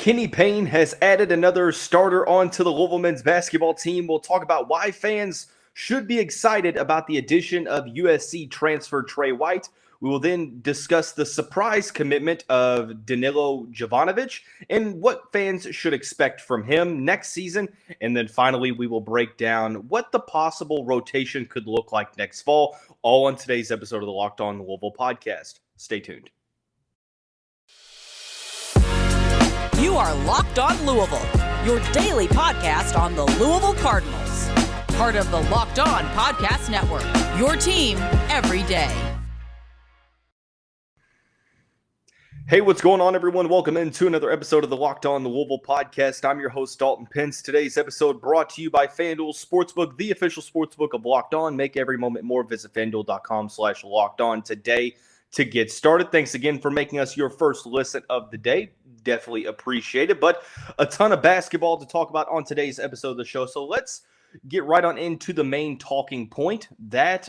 Kenny Payne has added another starter onto the Louisville men's basketball team. We'll talk about why fans should be excited about the addition of USC transfer Tre White. We will then discuss the surprise commitment of Danilo Jovanovich and what fans should expect from him next season. And then finally, we will break down what the possible rotation could look like next fall, all on today's episode of the Locked On Louisville podcast. Stay tuned. You are Locked On Louisville, your daily podcast on the Louisville Cardinals. Part of the Locked On Podcast Network, your team every day. Hey, what's going on, everyone? Welcome into another episode of the Locked On Louisville podcast. I'm your host, Dalton Pence. Today's episode brought to you by FanDuel Sportsbook, the official sportsbook of Locked On. Make every moment more. Visit FanDuel.com/Locked On today to get started. Thanks again for making us your first listen of the day. Definitely appreciate it, but a ton of basketball to talk about on today's episode of the show. So let's get right on into the main talking point. That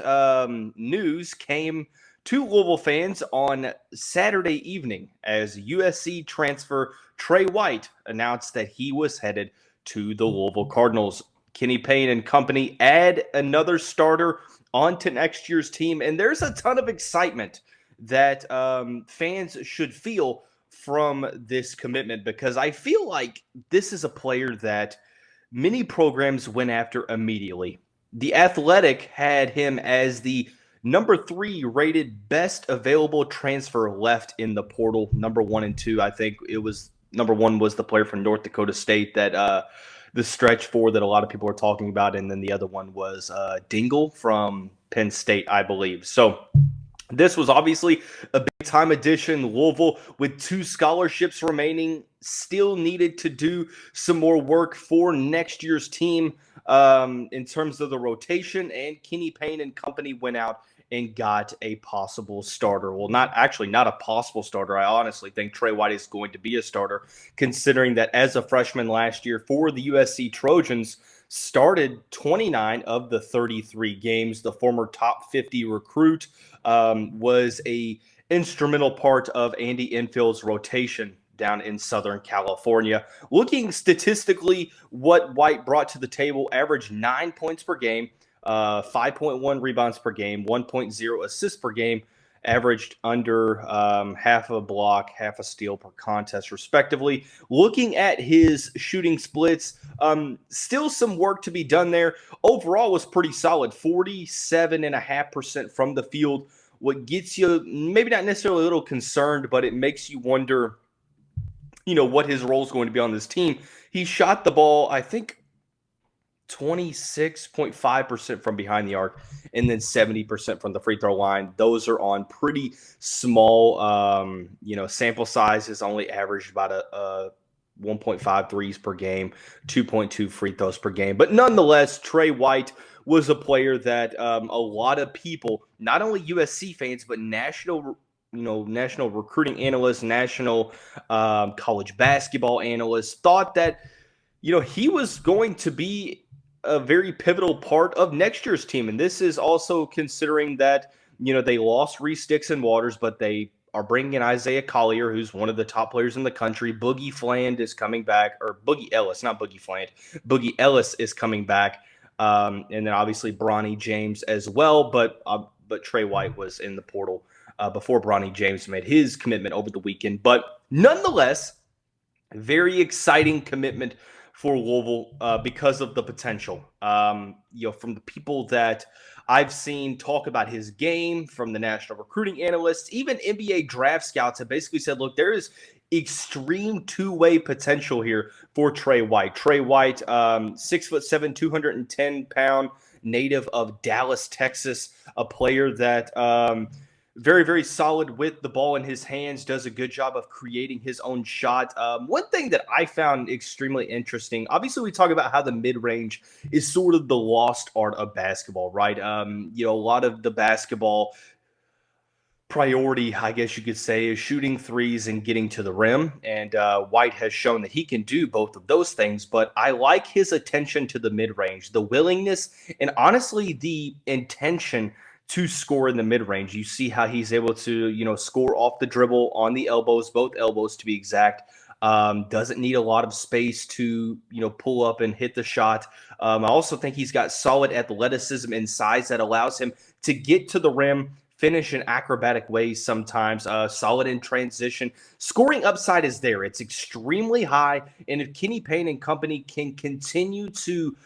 news came to Louisville fans on Saturday evening as USC transfer Tre White announced that he was headed to the Louisville Cardinals. Kenny Payne and company add another starter onto next year's team, and there's a ton of excitement that fans should feel from this commitment, because I feel like this is a player that many programs went after immediately. The Athletic had him as the number 3 rated best available transfer left in the portal. Number 1 and 2, I think it was number 1 was the player from North Dakota State that the stretch 4 that a lot of people are talking about, and then the other one was Dingle from Penn State, I believe. So this was obviously a big-time addition. Louisville, with 2 scholarships remaining, still needed to do some more work for next year's team in terms of the rotation, and Kenny Payne and company went out and got a possible starter. Well, not a possible starter. I honestly think Trey White is going to be a starter, considering that as a freshman last year for the USC Trojans, started 29 of the 33 games. The former top 50 recruit was a instrumental part of Andy Enfield's rotation down in Southern California. Looking statistically, what White brought to the table: averaged 9 points per game, 5.1 rebounds per game, 1.0 assists per game, averaged under half a block, half a steal per contest, respectively. Looking at his shooting splits, still some work to be done there. Overall was pretty solid, 47.5% from the field. What gets you maybe not necessarily a little concerned, but it makes you wonder, what his role is going to be on this team. He shot the ball, I think, 26.5% from behind the arc, and then 70% from the free throw line. Those are on pretty small, sample sizes. Only averaged about a 1.5 threes per game, 2.2 free throws per game. But nonetheless, Tre White was a player that a lot of people, not only USC fans, but national recruiting analysts, national college basketball analysts, thought that, he was going to be a very pivotal part of next year's team. And this is also considering that, they lost Reese Dixon-Waters, but they are bringing in Isaiah Collier, who's one of the top players in the country. Boogie Fland is coming back, or Boogie Ellis, not Boogie Fland. Boogie Ellis is coming back. And then obviously Bronny James as well. But Tre White was in the portal before Bronny James made his commitment over the weekend. But nonetheless, very exciting commitment for Louisville because of the potential. From the people that I've seen talk about his game, from the national recruiting analysts, even NBA draft scouts have basically said, look, there is extreme two-way potential here for Tre White. Tre White, 6'7", 210-pound, native of Dallas, Texas, a player that very, very solid with the ball in his hands, does a good job of creating his own shot. One thing that I found extremely interesting, obviously we talk about how the mid-range is sort of the lost art of basketball, right? A lot of the basketball priority, I guess you could say, is shooting threes and getting to the rim. And White has shown that he can do both of those things. But I like his attention to the mid-range, the willingness, and honestly the intention to score in the mid-range. You see how he's able to, score off the dribble, on the elbows, both elbows to be exact. Doesn't need a lot of space to, pull up and hit the shot. I also think he's got solid athleticism and size that allows him to get to the rim, finish in acrobatic ways sometimes, solid in transition. Scoring upside is there. It's extremely high. And if Kenny Payne and company can continue to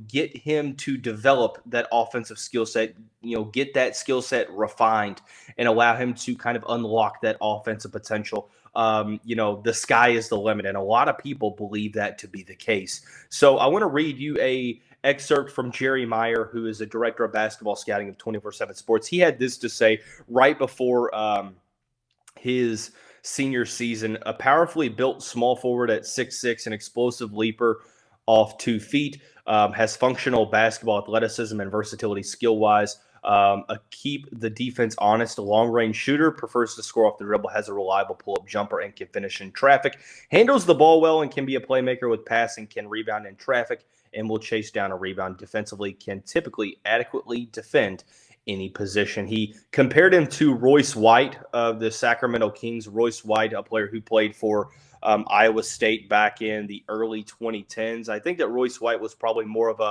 get him to develop that offensive skill set, get that skill set refined and allow him to kind of unlock that offensive potential. The sky is the limit. And a lot of people believe that to be the case. So I want to read you a excerpt from Jerry Meyer, who is the director of basketball scouting of 24/7 Sports. He had this to say right before his senior season. A powerfully built small forward at 6'6", an explosive leaper off 2 feet, has functional basketball athleticism and versatility skill-wise. Keep the defense honest, a long-range shooter, prefers to score off the dribble, has a reliable pull-up jumper, and can finish in traffic. Handles the ball well and can be a playmaker with passing, can rebound in traffic, and will chase down a rebound. Defensively, can typically adequately defend any position. He compared him to Royce White of the Sacramento Kings. Royce White, a player who played for Iowa State back in the early 2010s. I think that Royce White was probably more of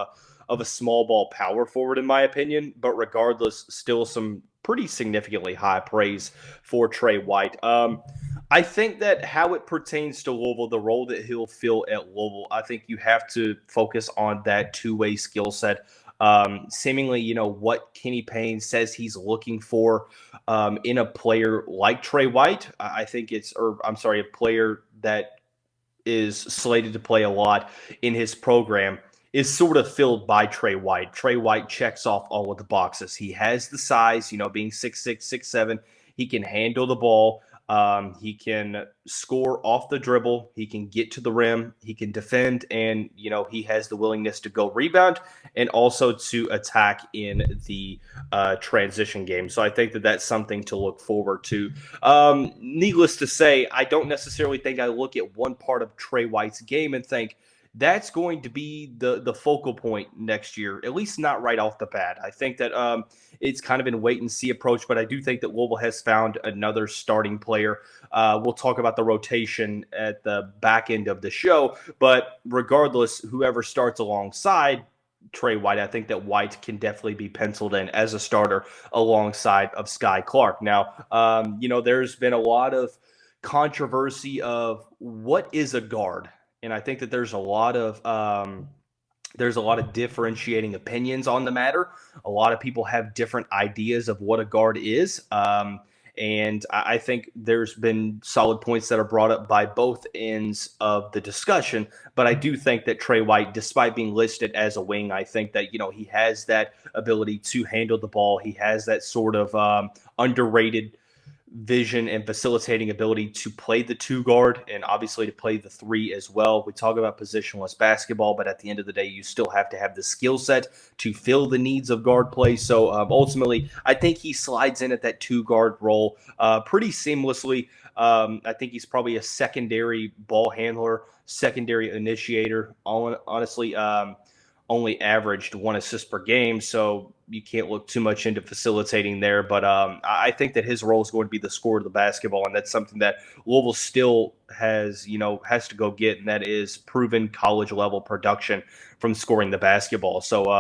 a small ball power forward in my opinion, but regardless, still some pretty significantly high praise for Tre White. I think that how it pertains to Louisville, the role that he'll fill at Louisville, I think you have to focus on that two-way skill set. Seemingly, what Kenny Payne says he's looking for in a player like Tre White. I think a player that is slated to play a lot in his program is sort of filled by Tre White. Tre White checks off all of the boxes. He has the size, being 6'6", 6'7". He can handle the ball. He can score off the dribble. He can get to the rim. He can defend. And, he has the willingness to go rebound and also to attack in the transition game. So I think that that's something to look forward to. Needless to say, I don't necessarily think I look at one part of Tre White's game and think, that's going to be the focal point next year, at least not right off the bat. I think that it's kind of a wait-and-see approach, but I do think that Louisville has found another starting player. We'll talk about the rotation at the back end of the show, but regardless, whoever starts alongside Tre White, I think that White can definitely be penciled in as a starter alongside of Sky Clark. Now, there's been a lot of controversy of what is a guard. And I think that there's a lot of differentiating opinions on the matter. A lot of people have different ideas of what a guard is. And I think there's been solid points that are brought up by both ends of the discussion. But I do think that Tre White, despite being listed as a wing, I think that, he has that ability to handle the ball. He has that sort of underrated vision and facilitating ability to play the 2 guard and obviously to play the 3 as well. We talk about positionless basketball, but at the end of the day, you still have to have the skill set to fill the needs of guard play. So ultimately, I think he slides in at that 2 guard role pretty seamlessly. I think he's probably a secondary ball handler, secondary initiator. Honestly, only averaged 1 assist per game, so you can't look too much into facilitating there. But I think that his role is going to be the scorer of the basketball, and that's something that Louisville still has to go get, and that is proven college-level production from scoring the basketball. So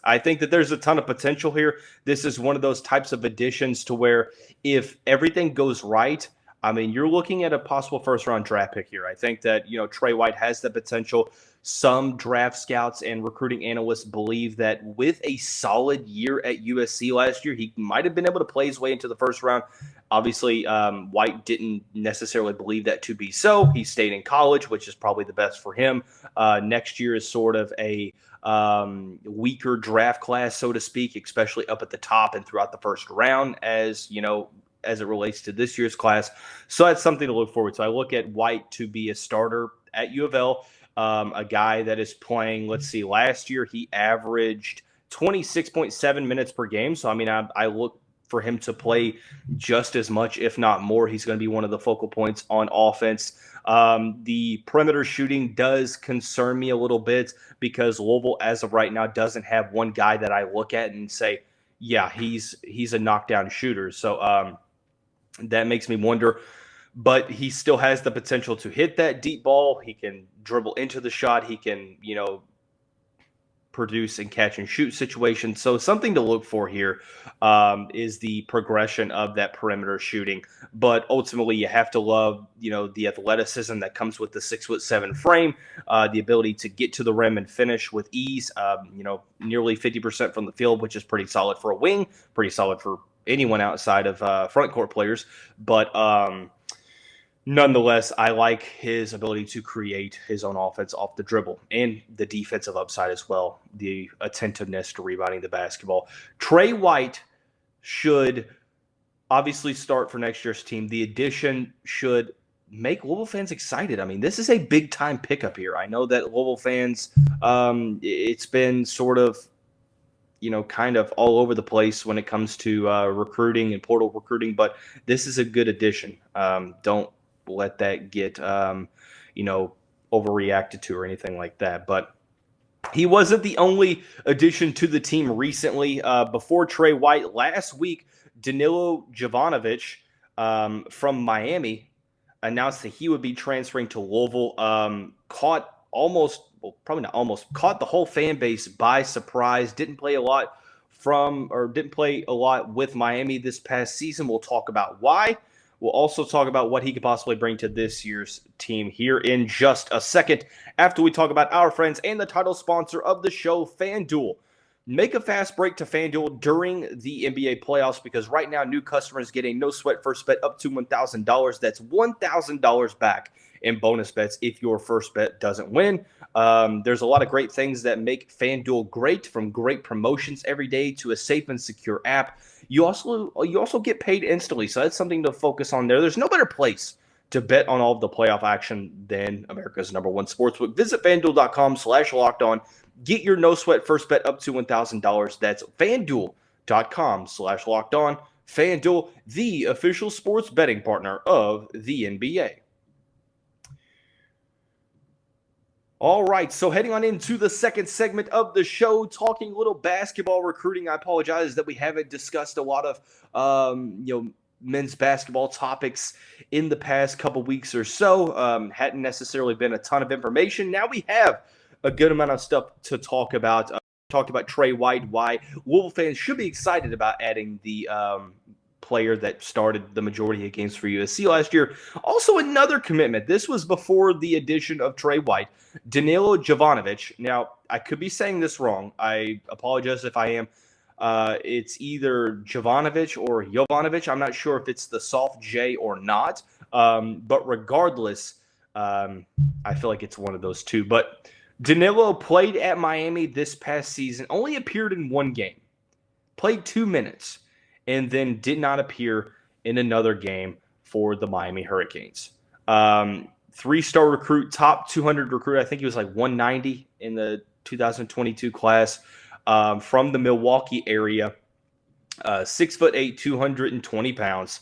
I think that there's a ton of potential here. This is one of those types of additions to where if everything goes right, I mean, you're looking at a possible first-round draft pick here. I think that, Tre White has the potential. Some draft scouts and recruiting analysts believe that with a solid year at USC last year, he might have been able to play his way into the first round. Obviously, White didn't necessarily believe that to be so. He stayed in college, which is probably the best for him. Next year is sort of a weaker draft class, so to speak, especially up at the top and throughout the first round, as it relates to this year's class. So that's something to look forward to. I look at White to be a starter at UofL. A guy that is playing, last year he averaged 26.7 minutes per game. So, I mean, I look for him to play just as much, if not more. He's going to be one of the focal points on offense. The perimeter shooting does concern me a little bit because Louisville, as of right now, doesn't have one guy that I look at and say, yeah, he's a knockdown shooter. So that makes me wonder. but he still has the potential to hit that deep ball. He can dribble into the shot. He can, produce and catch and shoot situations. So something to look for here is the progression of that perimeter shooting. But ultimately, you have to love, the athleticism that comes with the 6'7" frame, the ability to get to the rim and finish with ease. Nearly 50% from the field, which is pretty solid for a wing, pretty solid for anyone outside of front court players. But nonetheless, I like his ability to create his own offense off the dribble and the defensive upside as well, the attentiveness to rebounding the basketball. Tre White should obviously start for next year's team. The addition should make Louisville fans excited. I mean, this is a big-time pickup here. I know that Louisville fans, it's been sort of, kind of all over the place when it comes to recruiting and portal recruiting, but this is a good addition. Don't let that get overreacted to or anything like that. But he wasn't the only addition to the team recently. Before Tre White last week, Danilo Jovanovich from Miami announced that he would be transferring to Louisville. Caught the whole fan base by surprise. Didn't play a lot with Miami this past season. We'll talk about why. We'll also talk about what he could possibly bring to this year's team here in just a second, after we talk about our friends and the title sponsor of the show, FanDuel. Make a fast break to FanDuel during the NBA playoffs, because right now new customers get a no-sweat first bet up to $1,000. That's $1,000 back in bonus bets if your first bet doesn't win. There's a lot of great things that make FanDuel great, from great promotions every day to a safe and secure app. You also get paid instantly, so that's something to focus on there. There's no better place to bet on all of the playoff action than America's #1 sportsbook. Visit FanDuel.com/lockedon. Get your no-sweat first bet up to $1,000. That's FanDuel.com/lockedon. FanDuel, the official sports betting partner of the NBA. All right, so heading on into the second segment of the show, talking a little basketball recruiting. I apologize that we haven't discussed a lot of, men's basketball topics in the past couple weeks or so. Hadn't necessarily been a ton of information. Now we have a good amount of stuff to talk about. Talked about Tre White, why Louisville fans should be excited about adding the player that started the majority of games for USC last year. Also, another commitment. This was before the addition of Tre White. Danilo Jovanovich. Now, I could be saying this wrong. I apologize if I am. It's either Jovanovich or Jovanovic. I'm not sure if it's the soft J or not. But regardless, I feel like it's one of those two. But Danilo played at Miami this past season, only appeared in one game, played 2 minutes, and then did not appear in another game for the Miami Hurricanes. 3-star recruit, top 200 recruit. I think he was like 190 in the 2022 class, from the Milwaukee area. 6'8", 220 pounds.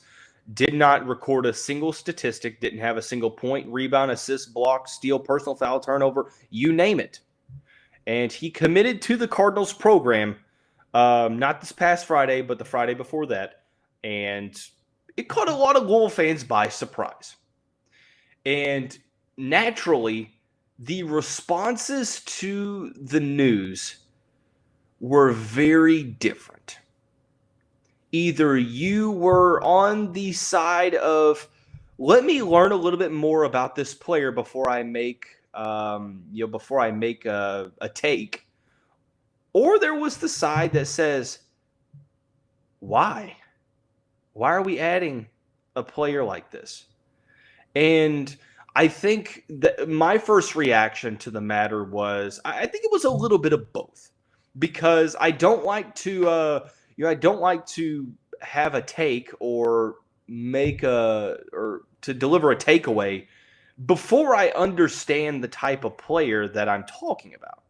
Did not record a single statistic. Didn't have a single point, rebound, assist, block, steal, personal foul, turnover, you name it. And he committed to the Cardinals program, not this past Friday, but the Friday before that. And it caught a lot of Louisville fans by surprise. And naturally, the responses to the news were very different. Either you were on the side of, let me learn a little bit more about this player before I make a take, or there was the side that says, why? Why are we adding a player like this? And I think that my first reaction to the matter was, I think it was a little bit of both, because I don't like to have a take or to deliver a takeaway before I understand the type of player that I'm talking about.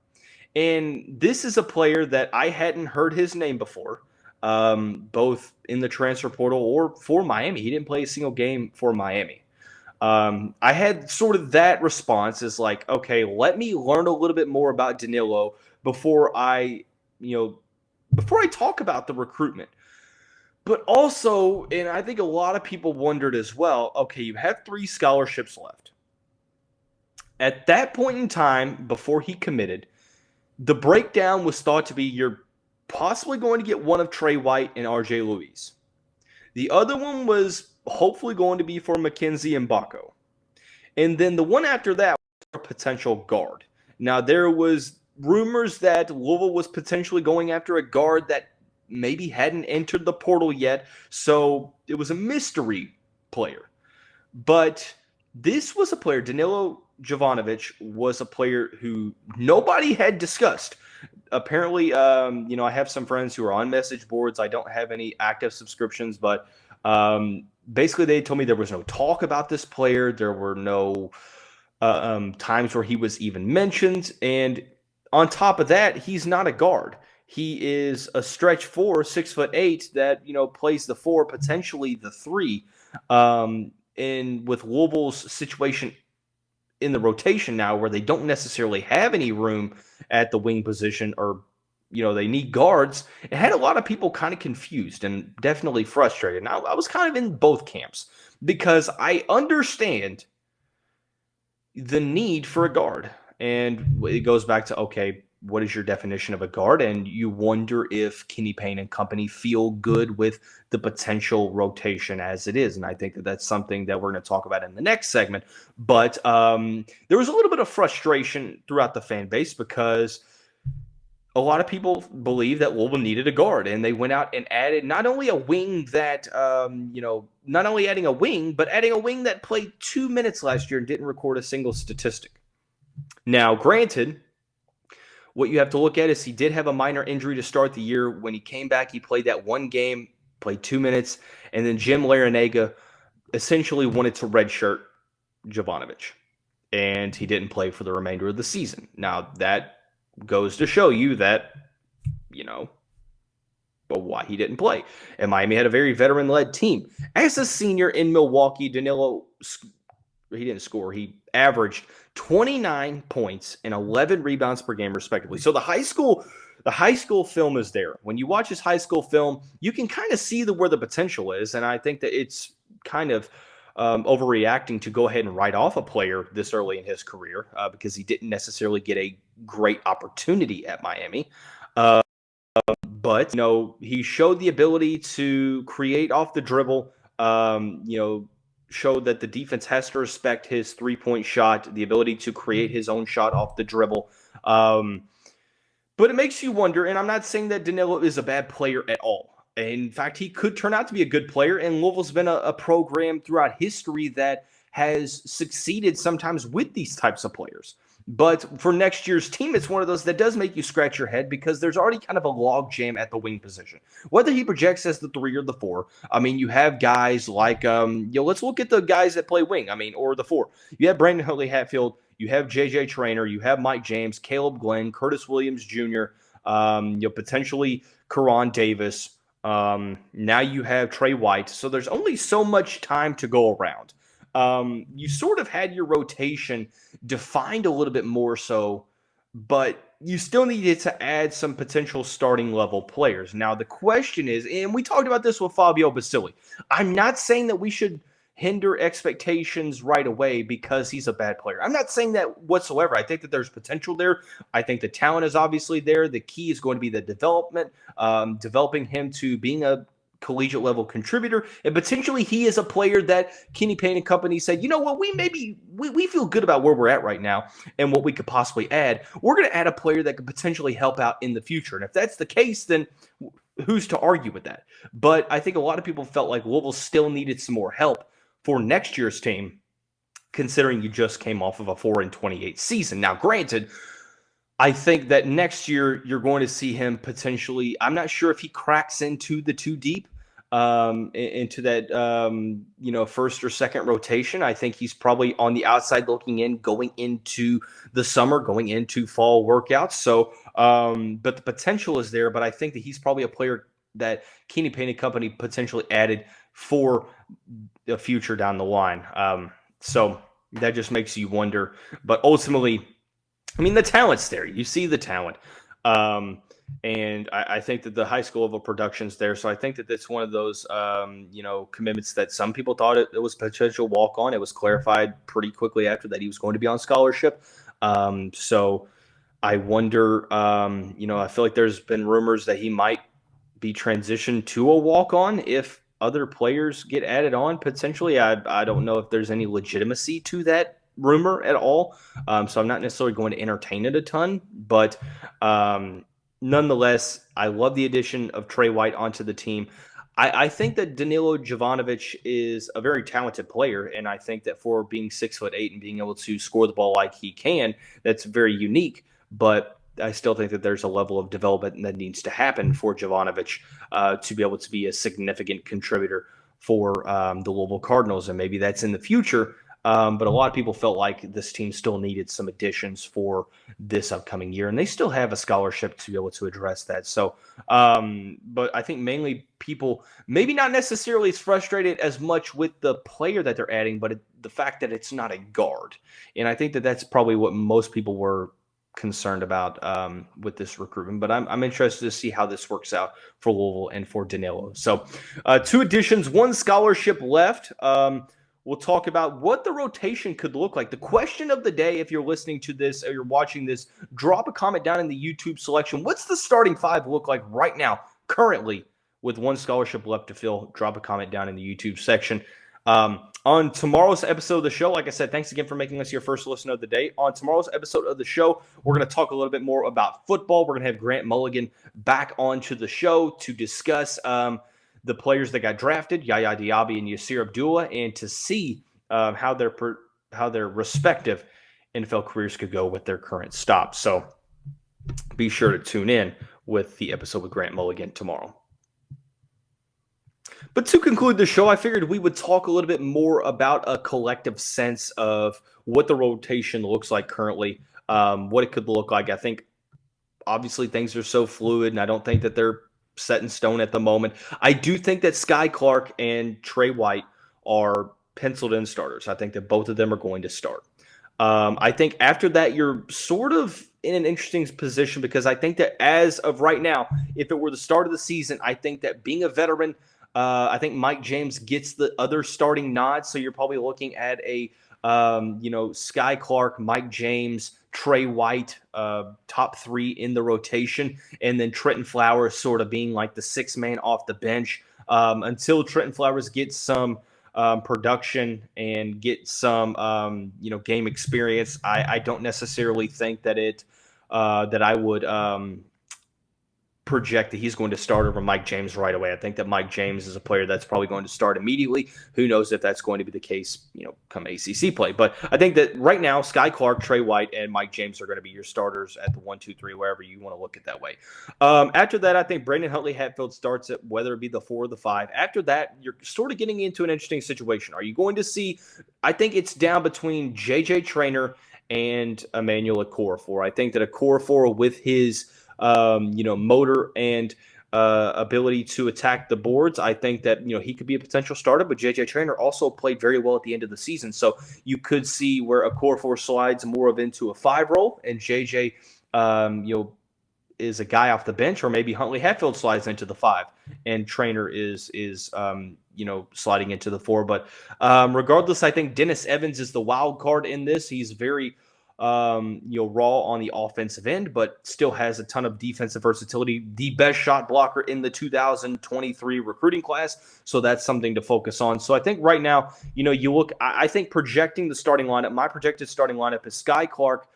And this is a player that I hadn't heard his name before, both in the transfer portal or for Miami. He didn't play a single game for Miami. I had sort of that response is like, okay, let me learn a little bit more about Danilo before I talk about the recruitment. But also, and I think a lot of people wondered as well, okay, you have 3 scholarships left. At that point in time, before he committed, the breakdown was thought to be you're possibly going to get one of Tre White and RJ Louise. The other one was hopefully going to be for Mackenzie Mbako. And then the one after that was a potential guard. Now, there was rumors that Louisville was potentially going after a guard that maybe hadn't entered the portal yet, so it was a mystery player. But this was a player, Danilo Jovanovich was a player who nobody had discussed. Apparently, I have some friends who are on message boards. I don't have any active subscriptions, but basically they told me there was no talk about this player. There were no times where he was even mentioned. And on top of that, he's not a guard. He is a stretch 4, 6'8", that, plays the 4, potentially the 3. And with Louisville's situation in the rotation now, where they don't necessarily have any room at the wing position, or they need guards, it had a lot of people kind of confused and definitely frustrated. Now, I was kind of in both camps because I understand the need for a guard, and it goes back to, okay, what is your definition of a guard? And you wonder if Kenny Payne and company feel good with the potential rotation as it is. And I think that that's something that we're going to talk about in the next segment. But there was a little bit of frustration throughout the fan base because a lot of people believe that Louisville needed a guard, and they went out and added not only a wing that, not only adding a wing, but adding a wing that played 2 minutes last year and didn't record a single statistic. Now, granted, what you have to look at is he did have a minor injury to start the year. When he came back, he played that one game, played 2 minutes, and then Jim Larinaga essentially wanted to redshirt Jovanovich, and he didn't play for the remainder of the season. Now, that goes to show you that, but why he didn't play. And Miami had a very veteran-led team. As a senior in Milwaukee, Danilo, he didn't score. He averaged 29 points and 11 rebounds per game, respectively. So the high school film is there. When you watch his high school film, you can kind of see where the potential is. And I think that it's kind of overreacting to go ahead and write off a player this early in his career because he didn't necessarily get a great opportunity at Miami. But he showed the ability to create off the dribble, showed that the defense has to respect his three-point shot, the ability to create his own shot off the dribble. But it makes you wonder, and I'm not saying that Danilo is a bad player at all. In fact, he could turn out to be a good player, and Louisville's been a program throughout history that has succeeded sometimes with these types of players. But for next year's team, it's one of those that does make you scratch your head because there's already kind of a log jam at the wing position. Whether he projects as the 3 or the 4, you have guys like, let's look at the guys that play wing, or the 4. You have Brandon Huntley-Hatfield, you have J.J. Traynor, you have Mike James, Caleb Glenn, Curtis Williams Jr., potentially Karan Davis. Now you have Tre White. So there's only so much time to go around. You sort of had your rotation defined a little bit more so, but you still needed to add some potential starting level players. Now, the question is, and we talked about this with Fabio Basili, I'm not saying that we should hinder expectations right away because he's a bad player. I'm not saying that whatsoever. I think that there's potential there. I think the talent is obviously there. The key is going to be the development, developing him to being a collegiate level contributor, and potentially he is a player that Kenny Payne and company said, we feel good about where we're at right now and what we could possibly add. We're going to add a player that could potentially help out in the future. And if that's the case, then who's to argue with that? But I think a lot of people felt like Louisville still needed some more help for next year's team, considering you just came off of a 4-28 season. Now, granted, I think that next year you're going to see him potentially, I'm not sure if he cracks into the 2 deep, into that, first or second rotation. I think he's probably on the outside looking in, going into the summer, going into fall workouts. So, but the potential is there, but I think that he's probably a player that Kenny Payne and company potentially added for the future down the line. So that just makes you wonder, but ultimately, the talent's there. You see the talent. And I think that the high school level production's there. So I think that it's one of those, commitments that some people thought it was potential walk on. It was clarified pretty quickly after that he was going to be on scholarship. So I wonder, I feel like there's been rumors that he might be transitioned to a walk on if other players get added on potentially. I don't know if there's any legitimacy to that rumor at all. So I'm not necessarily going to entertain it a ton, but nonetheless, I love the addition of Tre White onto the team. I think that Danilo Jovanovich is a very talented player, and I think that for being 6'8" and being able to score the ball like he can, that's very unique. But I still think that there's a level of development that needs to happen for Jovanovich to be able to be a significant contributor for the Louisville Cardinals, and maybe that's in the future. But a lot of people felt like this team still needed some additions for this upcoming year, and they still have a scholarship to be able to address that. So, but I think mainly people maybe not necessarily as frustrated as much with the player that they're adding, but the fact that it's not a guard. And I think that that's probably what most people were concerned about with this recruitment. But I'm interested to see how this works out for Louisville and for Danilo. So 2 additions, 1 scholarship left. We'll talk about what the rotation could look like. The question of the day, if you're listening to this or you're watching this, drop a comment down in the YouTube selection. What's the starting 5 look like right now, currently, with 1 scholarship left to fill? Drop a comment down in the YouTube section. On tomorrow's episode of the show, like I said, thanks again for making us your first listen of the day. On tomorrow's episode of the show, we're going to talk a little bit more about football. We're going to have Grant Mulligan back onto the show to discuss the players that got drafted, Yaya Diaby and Yasir Abdullah, and to see how their respective NFL careers could go with their current stops. So be sure to tune in with the episode with Grant Mulligan tomorrow. But to conclude the show, I figured we would talk a little bit more about a collective sense of what the rotation looks like currently, what it could look like. I think obviously things are so fluid, and I don't think that they're set in stone at the moment. I do think that Sky Clark and Tre White are penciled in starters. I think that both of them are going to start. I think after that, you're sort of in an interesting position because I think that as of right now, if it were the start of the season, I think that being a veteran, I think Mike James gets the other starting nod. So you're probably looking at a, Sky Clark, Mike James, Tre White, top 3 in the rotation, and then Trenton Flowers sort of being like the 6th man off the bench until Trenton Flowers gets some production and get some, game experience. I don't necessarily think that that I would project that he's going to start over Mike James right away. I think that Mike James is a player that's probably going to start immediately. Who knows if that's going to be the case, come ACC play. But I think that right now, Sky Clark, Tre White, and Mike James are going to be your starters at the 1, 2, 3, wherever you want to look at that way. After that, I think Brandon Huntley-Hatfield starts at whether it be the 4 or the 5. After that, you're sort of getting into an interesting situation. Are you going to see, I think it's down between JJ Traynor and Emmanuel Okorafor. I think that Okorafor with his motor and ability to attack the boards, I think that, he could be a potential starter, but JJ Traynor also played very well at the end of the season. So you could see where Okorafor slides more of into a 5 role and JJ, is a guy off the bench, or maybe Huntley-Hatfield slides into the 5 and Traynor is sliding into the 4. But regardless, I think Dennis Evans is the wild card in this. He's very raw on the offensive end, but still has a ton of defensive versatility. The best shot blocker in the 2023 recruiting class. So that's something to focus on. So I think right now, you look, I think projecting the starting lineup, my projected starting lineup is Sky Clark,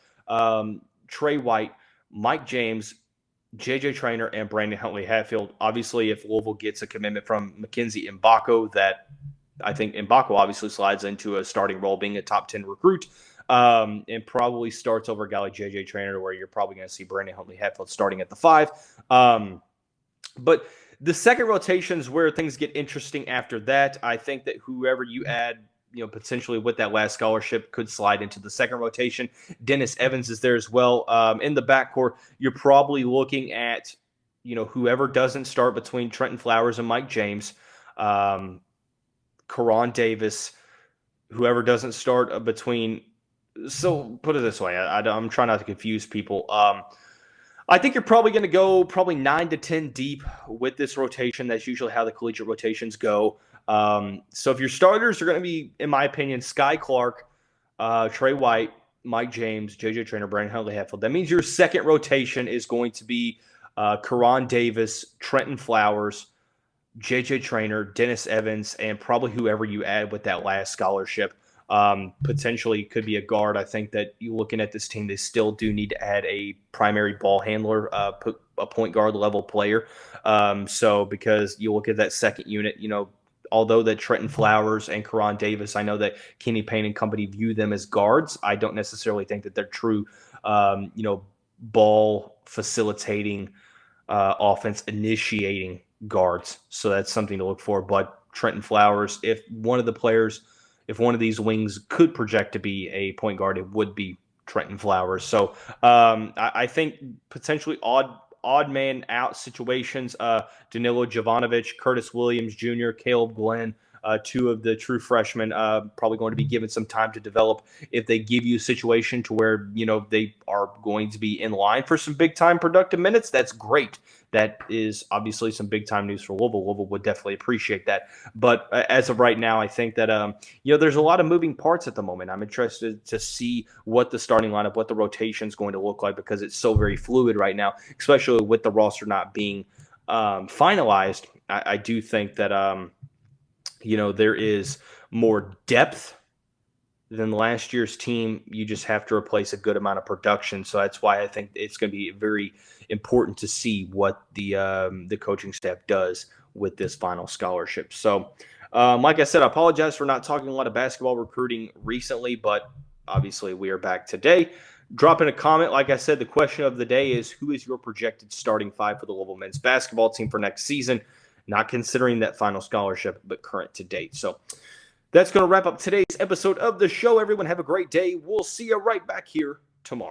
Tre White, Mike James, JJ Traynor, and Brandon Huntley-Hatfield. Obviously, if Louisville gets a commitment from Mackenzie Mbako, that I think Mbako obviously slides into a starting role, being a top 10 recruit. And probably starts over a guy like JJ Traynor, where you're probably going to see Brandon Huntley-Hatfield starting at the 5. But the second rotation is where things get interesting after that. I think that whoever you add, potentially with that last scholarship could slide into the second rotation. Dennis Evans is there as well. In the backcourt, you're probably looking at, whoever doesn't start between Trenton Flowers and Mike James, Karan Davis, whoever doesn't start between. So put it this way, I'm trying not to confuse people. I think you're probably going to go 9 to 10 deep with this rotation. That's usually how the collegiate rotations go. So if your starters are going to be, in my opinion, Sky Clark, Tre White, Mike James, JJ Traynor, Brandon Huntley-Hatfield, that means your second rotation is going to be Karan Davis, Trenton Flowers, JJ Traynor, Dennis Evans, and probably whoever you add with that last scholarship. Potentially could be a guard. I think that you looking at this team, they still do need to add a primary ball handler, put a point guard level player. So because you look at that second unit, although that Trenton Flowers and Karan Davis, I know that Kenny Payne and company view them as guards. I don't necessarily think that they're true, ball facilitating, offense initiating guards. So that's something to look for. But Trenton Flowers, if one of these wings could project to be a point guard, it would be Trenton Flowers. So I think potentially odd man out situations. Danilo Jovanovich, Curtis Williams Jr., Caleb Glenn, two of the true freshmen, probably going to be given some time to develop. If they give you a situation to where they are going to be in line for some big time productive minutes, that's great. That is obviously some big time news for Louisville. Louisville would definitely appreciate that. But as of right now, I think that there's a lot of moving parts at the moment. I'm interested to see what the starting lineup, what the rotation is going to look like, because it's so very fluid right now, especially with the roster not being finalized. I do think that there is more depth than last year's team. You just have to replace a good amount of production. So that's why I think it's going to be very important to see what the coaching staff does with this final scholarship. So like I said, I apologize for not talking a lot of basketball recruiting recently, but obviously we are back today. Drop in a comment. Like I said, the question of the day is, who is your projected starting five for the Louisville men's basketball team for next season? Not considering that final scholarship, but current to date. So that's going to wrap up today's episode of the show. Everyone have a great day. We'll see you right back here